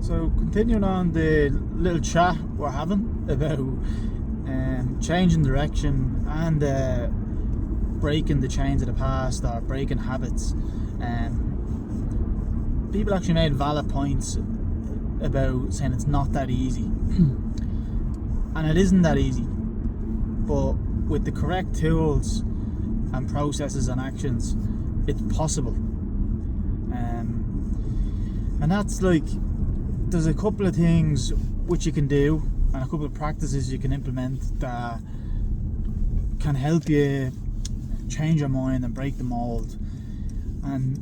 So continuing on the little chat we're having about changing direction and breaking the chains of the past or breaking habits, people actually made valid points about saying it's not that easy. And it isn't that easy, but with the correct tools and processes and actions, it's possible. And that's like, there's a couple of things which you can do and a couple of practices you can implement that can help you change your mind and break the mold. And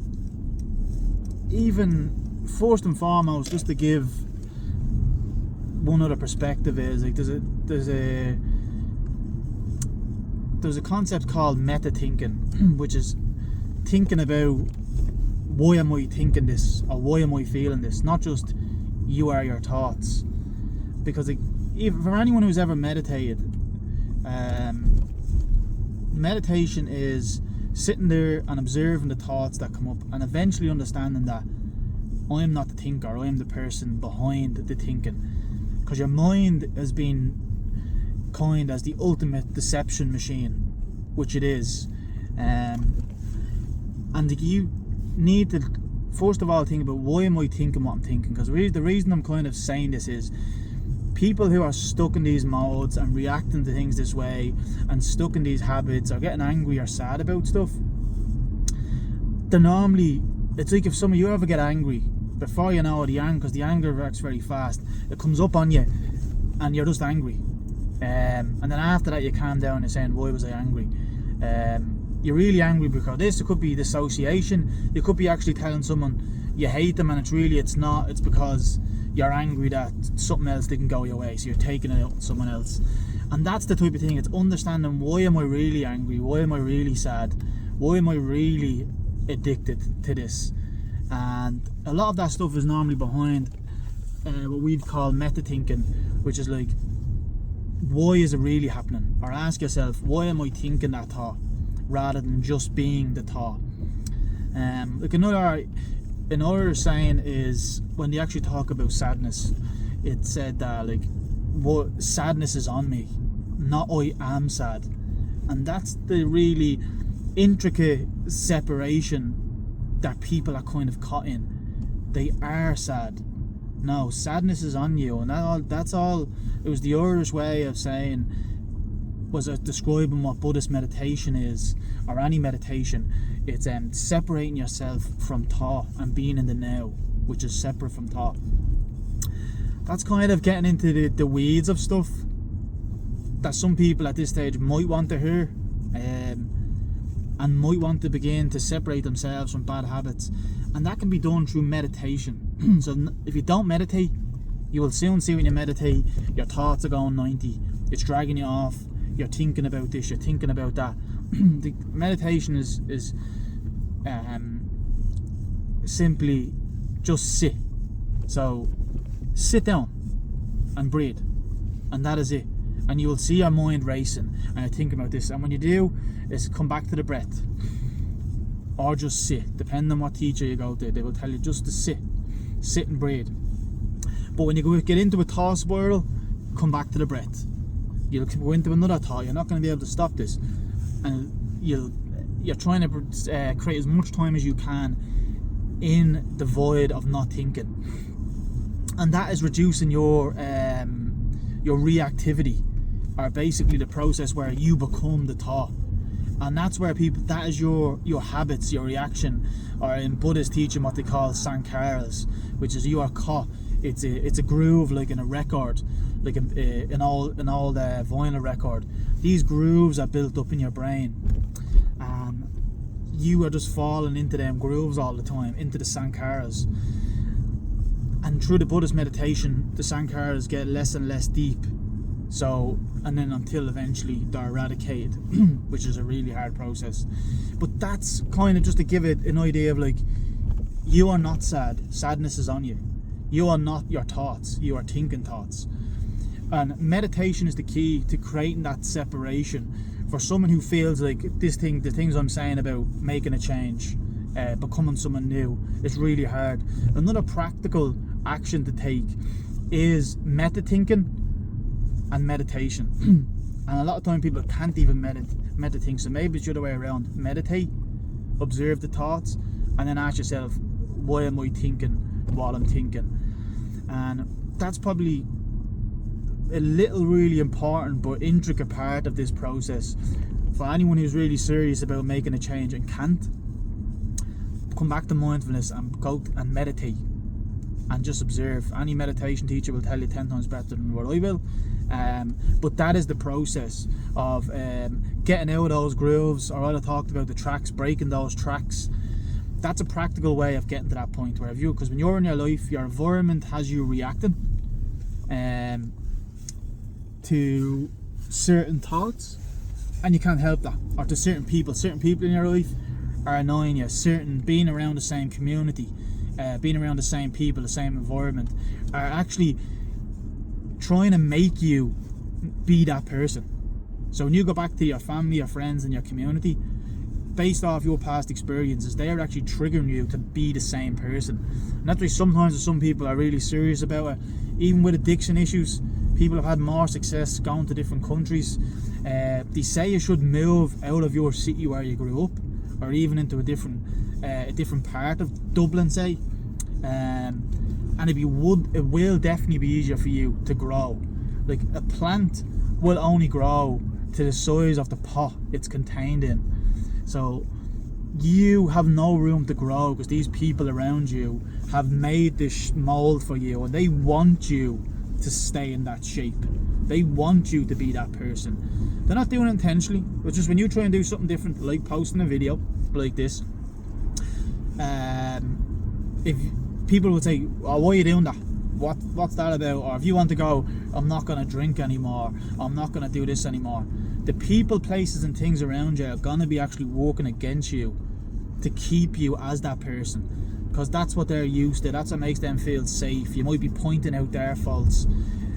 even first and foremost, just to give one other perspective, is like there's a concept called meta thinking, which is thinking about why am I thinking this or why am I feeling this, not just you are your thoughts. Because even for anyone who's ever meditated, meditation is sitting there and observing the thoughts that come up and eventually understanding that I am not the thinker, I am the person behind the thinking. Because your mind has been coined as the ultimate deception machine, which it is. And you need to first of all think about, why am I thinking what I'm thinking? Because the reason I'm kind of saying this is people who are stuck in these modes and reacting to things this way and stuck in these habits or getting angry or sad about stuff, they're normally, it's like if some of you ever get angry, before you know the anger, because the anger works very fast, it comes up on you and you're just angry, and then after that you calm down and saying, why was I angry? You're really angry because this, it could be dissociation, you could be actually telling someone you hate them and it's not, it's because you're angry that something else didn't go your way, so you're taking it out on someone else. And that's the type of thing, it's understanding, why am I really angry, why am I really sad, why am I really addicted to this? And a lot of that stuff is normally behind what we'd call meta thinking, which is like, why is it really happening? Or ask yourself, why am I thinking that thought, rather than just being the thought. Like another saying is, when they actually talk about sadness, it said that like, what, sadness is on me, not I am sad. And that's the really intricate separation that people are kind of caught in. They are sad. No, sadness is on you, and that's all. It was the Irish way of saying, was describing what Buddhist meditation is, or any meditation. It's separating yourself from thought and being in the now, which is separate from thought. That's kind of getting into the weeds of stuff that some people at this stage might want to hear, and might want to begin to separate themselves from bad habits, and that can be done through meditation. So if you don't meditate, you will soon see when you meditate, your thoughts are going 90, it's dragging you off, you're thinking about this, you're thinking about that. The meditation is simply just sit. So sit down and breathe, and that is it. And you will see your mind racing and you're thinking about this, and when you do, is come back to the breath or just sit, depending on what teacher you go to. They will tell you just to sit and breathe. But when you get into a thought spiral, come back to the breath. You'll go into another thought, you're not going to be able to stop this, and you're trying to create as much time as you can in the void of not thinking, and that is reducing your reactivity, or basically the process where you become the thought. And that's where that is your habits, your reaction, or in Buddhist teaching what they call sankharas, which is you are caught. It's a groove, like in a record, like an old vinyl record. These grooves are built up in your brain, and you are just falling into them grooves all the time, into the sankharas. And through the Buddhist meditation, the sankharas get less and less deep. So, and then until eventually they're eradicated, which is a really hard process. But that's kind of just to give it an idea of like, you are not sad. Sadness is on you. You are not your thoughts. You are thinking thoughts. And meditation is the key to creating that separation for someone who feels like the things I'm saying about making a change, becoming someone new, is really hard. Another practical action to take is meta-thinking and meditation. And a lot of time people can't even meta-think, so maybe it's the other way around. Meditate, observe the thoughts, and then ask yourself, why am I thinking what I'm thinking? And that's probably a little really important but intricate part of this process for anyone who's really serious about making a change and can't. Come back to mindfulness and go and meditate and just observe. Any meditation teacher will tell you 10 times better than what I will. But that is the process of getting out of those grooves, or what I talked about, the tracks, breaking those tracks. That's a practical way of getting to that point where because when you're in your life, your environment has you reacting to certain thoughts, and you can't help that, or to certain people in your life are annoying you. Being around the same community, being around the same people, the same environment, are actually trying to make you be that person. So when you go back to your family, your friends and your community, based off your past experiences, they are actually triggering you to be the same person. And that's why sometimes some people are really serious about it. Even with addiction issues, people have had more success going to different countries. They say you should move out of your city where you grew up, or even into a different part of Dublin, say. And it will definitely be easier for you to grow. Like, a plant will only grow to the size of the pot it's contained in. So you have no room to grow because these people around you have made this mold for you, and they want you to stay in that shape. They want you to be that person. They're not doing it intentionally, but just when you try and do something different, like posting a video like this, if people would say, oh, why are you doing that? What's that about? Or if you want to go, I'm not going to drink anymore, I'm not going to do this anymore. The people, places and things around you are going to be actually working against you to keep you as that person, because that's what they're used to. That's what makes them feel safe. You might be pointing out their faults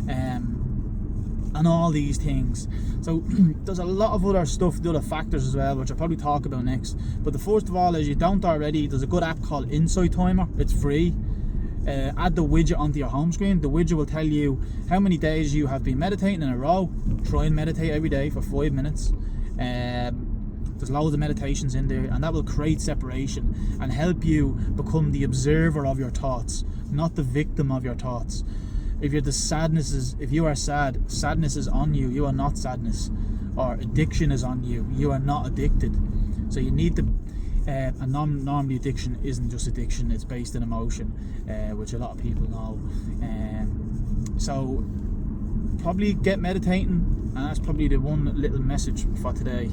and all these things. So there's a lot of other stuff, the other factors as well, which I'll probably talk about next. But the first of all, as you don't already, there's a good app called Insight Timer. It's free. Add the widget onto your home screen. The widget will tell you how many days you have been meditating in a row. Try and meditate every day for 5 minutes. There's loads of meditations in there, and that will create separation and help you become the observer of your thoughts, not the victim of your thoughts. If you are sad, sadness is on you. You are not sadness. Or addiction is on you. You are not addicted. So you need to. And normally addiction isn't just addiction, it's based in emotion, which a lot of people know. So probably get meditating, and that's probably the one little message for today.